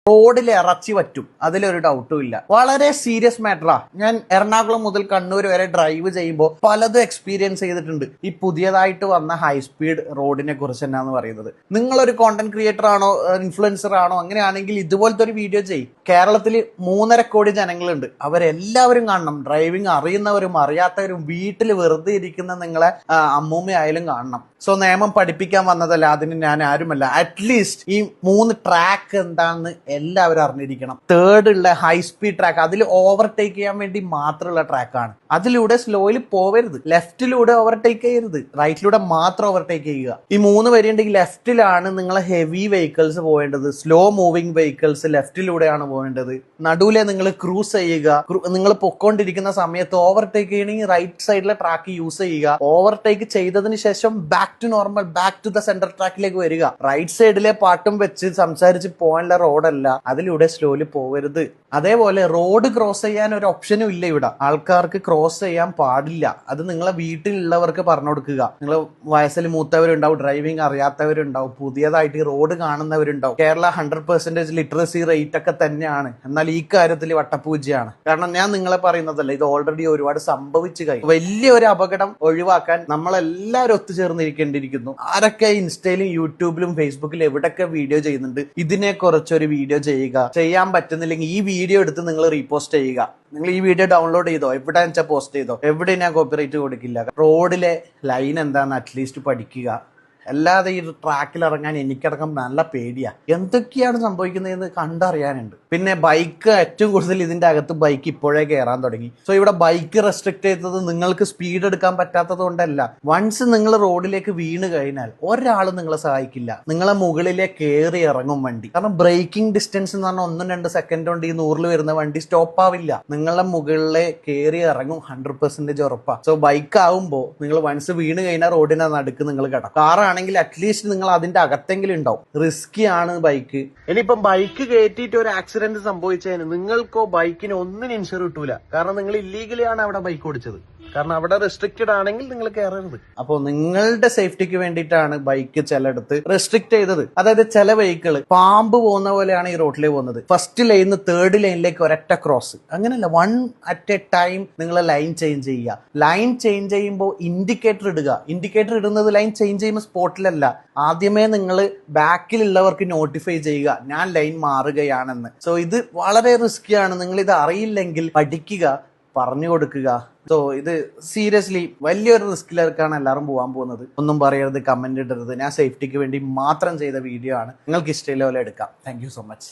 റോഡിൽ ഇറച്ചി പറ്റും, അതിലൊരു ഡൗട്ടും ഇല്ല. വളരെ സീരിയസ് മാറ്ററാ. ഞാൻ എറണാകുളം മുതൽ കണ്ണൂർ വരെ ഡ്രൈവ് ചെയ്യുമ്പോൾ പലതും എക്സ്പീരിയൻസ് ചെയ്തിട്ടുണ്ട്. ഈ പുതിയതായിട്ട് വന്ന ഹൈ സ്പീഡ് റോഡിനെ കുറിച്ച് എന്നാന്ന് പറയുന്നത്. നിങ്ങളൊരു കോണ്ടന്റ് ക്രിയേറ്റർ ആണോ, ഇൻഫ്ലുവൻസർ ആണോ, അങ്ങനെയാണെങ്കിൽ ഇതുപോലത്തെ ഒരു വീഡിയോ ചെയ്യും. കേരളത്തിൽ 3.5 കോടി ജനങ്ങളുണ്ട്. അവരെല്ലാവരും കാണണം. ഡ്രൈവിംഗ് അറിയുന്നവരും അറിയാത്തവരും വീട്ടിൽ വെറുതെ ഇരിക്കുന്ന നിങ്ങളെ അമ്മൂമ്മയായാലും കാണണം. സോ നിയമം പഠിപ്പിക്കാൻ വന്നതല്ല, അതിന് ഞാൻ ആരുമല്ല. അറ്റ്ലീസ്റ്റ് ഈ 3 ട്രാക്ക് എന്താണെന്ന് എല്ലാവരും അറിഞ്ഞിരിക്കണം. തേർഡ് ഉള്ള ഹൈ സ്പീഡ് ട്രാക്ക്, അതിൽ ഓവർടേക്ക് ചെയ്യാൻ വേണ്ടി മാത്രമുള്ള ട്രാക്കാണ്. അതിലൂടെ സ്ലോയിൽ പോവരുത്, ലെഫ്റ്റിലൂടെ ഓവർടേക്ക് ചെയ്യരുത്, റൈറ്റിലൂടെ മാത്രം ഓവർടേക്ക് ചെയ്യുക. ഈ 3 വരിയുണ്ടെങ്കിൽ ലെഫ്റ്റിലാണ് നിങ്ങളെ ഹെവി വെഹിക്കിൾസ് പോകേണ്ടത്, സ്ലോ മൂവിങ് വെഹിക്കിൾസ് ലെഫ്റ്റിലൂടെയാണ് പോകേണ്ടത്. നടുവിലെ നിങ്ങൾ ക്രൂസ് ചെയ്യുക. നിങ്ങൾ പൊക്കോണ്ടിരിക്കുന്ന സമയത്ത് ഓവർടേക്ക് ചെയ്യണമെങ്കിൽ റൈറ്റ് സൈഡിലെ ട്രാക്ക് യൂസ് ചെയ്യുക. ഓവർടേക്ക് ചെയ്തതിന് ശേഷം back to normal, back to the center ട്രാക്കിലേക്ക് വരിക. റൈറ്റ് സൈഡിലെ പാട്ടും വെച്ച് സംസാരിച്ച് പോകാനുള്ള റോഡല്ല, അതിലൂടെ സ്ലോലി പോകരുത്. അതേപോലെ റോഡ് ക്രോസ് ചെയ്യാൻ ഒരു ഓപ്ഷനും ഇല്ല ഇവിടെ. ആൾക്കാർക്ക് ക്രോസ് ചെയ്യാൻ പാടില്ല. അത് നിങ്ങളെ വീട്ടിലുള്ളവർക്ക് പറഞ്ഞു കൊടുക്കുക. നിങ്ങൾ വയസ്സിൽ മൂത്തവരുണ്ടാവും, ഡ്രൈവിംഗ് അറിയാത്തവരുണ്ടാവും, പുതിയതായിട്ട് ഈ റോഡ് കാണുന്നവരുണ്ടാവും. കേരള 100% ലിറ്ററസി റേറ്റ് ഒക്കെ തന്നെയാണ്, എന്നാൽ ഈ കാര്യത്തിൽ വട്ടപ്പൂജയാണ്. കാരണം ഞാൻ നിങ്ങളെ പറയുന്നതല്ല, ഇത് ഓൾറെഡി ഒരുപാട് സംഭവിച്ചു കഴിഞ്ഞു. വലിയൊരു അപകടം ഒഴിവാക്കാൻ നമ്മളെല്ലാവരും ഒത്തുചേർന്നിരിക്കേണ്ടിയിരിക്കുന്നു. ആരൊക്കെ ഇൻസ്റ്റയിലും യൂട്യൂബിലും ഫേസ്ബുക്കിലും എവിടെയൊക്കെ വീഡിയോ ചെയ്യുന്നുണ്ട്, ഇതിനെ കുറിച്ചൊരു വീഡിയോ ചെയ്യുക. ചെയ്യാൻ പറ്റുന്നില്ലെങ്കിൽ ഈ വീഡിയോ എടുത്ത് നിങ്ങൾ റീപോസ്റ്റ് ചെയ്യുക. നിങ്ങൾ ഈ വീഡിയോ ഡൗൺലോഡ് ചെയ്തോ, എവിടെ വെച്ചാൽ പോസ്റ്റ് ചെയ്തോ, എവിടെ ഞാൻ കോപ്പിറൈറ്റ് കൊടുക്കില്ല. റോഡിലെ ലൈൻ എന്താന്ന് അറ്റ്ലീസ്റ്റ് പഠിക്കുക. അല്ലാതെ ഈ ട്രാക്കിൽ ഇറങ്ങാൻ എനിക്കടക്കം നല്ല പേടിയാ. എന്തൊക്കെയാണ് സംഭവിക്കുന്നതെന്ന് കണ്ടറിയാനുണ്ട്. പിന്നെ ബൈക്ക് ഏറ്റവും കൂടുതൽ ഇതിന്റെ അകത്ത് ബൈക്ക് ഇപ്പോഴേ കയറാൻ തുടങ്ങി. സോ ഇവിടെ ബൈക്ക് റെസ്ട്രിക്ട് ചെയ്തത് നിങ്ങൾക്ക് സ്പീഡ് എടുക്കാൻ പറ്റാത്തത് കൊണ്ടല്ല. വൺസ് നിങ്ങൾ റോഡിലേക്ക് വീണ് കഴിഞ്ഞാൽ ഒരാളും നിങ്ങളെ സഹായിക്കില്ല. നിങ്ങളെ മുകളിലെ കയറി ഇറങ്ങും വണ്ടി. കാരണം ബ്രേക്കിംഗ് ഡിസ്റ്റൻസ് എന്ന് പറഞ്ഞാൽ 1-2 സെക്കൻഡ് കൊണ്ട് ഈ 100 വരുന്ന വണ്ടി സ്റ്റോപ്പ് ആവില്ല. നിങ്ങളെ മുകളിലെ കയറി ഇറങ്ങും 100% ഉറപ്പാ. സോ ബൈക്ക് ആവുമ്പോൾ നിങ്ങൾ വൺസ് വീണ് കഴിഞ്ഞാൽ റോഡിന്റെ നടുക്ക് നിങ്ങൾ കിടക്കും. കാറാണ് ആണെങ്കിൽ അറ്റ്ലീസ്റ്റ് നിങ്ങൾ അതിന്റെ അകത്തെങ്കിലും ഉണ്ടാവും. റിസ്കി ആണ് ബൈക്ക്. ഇനിയിപ്പം ബൈക്ക് കയറ്റിയിട്ട് ഒരു ആക്സിഡന്റ് സംഭവിച്ചതിന് നിങ്ങൾക്കോ ബൈക്കിന് ഒന്നിനും ഇൻഷുർ കിട്ടൂല. കാരണം നിങ്ങൾ ഇല്ലീഗലി ആണ് അവിടെ ബൈക്ക് ഓടിച്ചത്. കാരണം അവിടെ റെസ്ട്രിക്റ്റഡ് ആണെങ്കിൽ നിങ്ങൾ കയറരുത്. അപ്പോൾ നിങ്ങളുടെ സേഫ്റ്റിക്ക് വേണ്ടിയിട്ടാണ് ബൈക്ക് ചിലയിടത്ത് റെസ്ട്രിക്ട് ചെയ്തത്. അതായത് ചില വെഹിക്കിൾ പാമ്പ് പോകുന്ന പോലെയാണ് ഈ റോഡിലേക്ക് പോകുന്നത്. ഫസ്റ്റ് ലൈനിന്ന് തേർഡ് ലൈനിലേക്ക് ഒരൊറ്റ ക്രോസ്. അങ്ങനെയല്ല, 1 at a ടൈം നിങ്ങൾ ലൈൻ ചേഞ്ച് ചെയ്യുക. ലൈൻ ചേഞ്ച് ചെയ്യുമ്പോൾ ഇൻഡിക്കേറ്റർ ഇടുക. ഇൻഡിക്കേറ്റർ ഇടുന്നത് ലൈൻ ചേഞ്ച് ചെയ്യുമ്പോൾ സ്പോട്ടിലല്ല. ആദ്യമേ നിങ്ങൾ ബാക്കിലുള്ളവർക്ക് നോട്ടിഫൈ ചെയ്യുക, ഞാൻ ലൈൻ മാറുകയാണെന്ന്. സോ ഇത് വളരെ റിസ്കിയാണ്. നിങ്ങൾ ഇത് അറിയില്ലെങ്കിൽ പഠിക്കുക, പറഞ്ഞു കൊടുക്കുക. സോ ഇത് സീരിയസ്ലി വലിയൊരു റിസ്കിലേക്കാണ് എല്ലാവരും പോകാൻ പോകുന്നത്. ഒന്നും പറയരുത്, കമന്റ് ഇടരുത്. ഞാൻ സേഫ്റ്റിക്ക് വേണ്ടി മാത്രം ചെയ്ത വീഡിയോ ആണ്. നിങ്ങൾക്ക് ഇഷ്ടമുള്ള പോലെ എടുക്കാം. Thank you so much.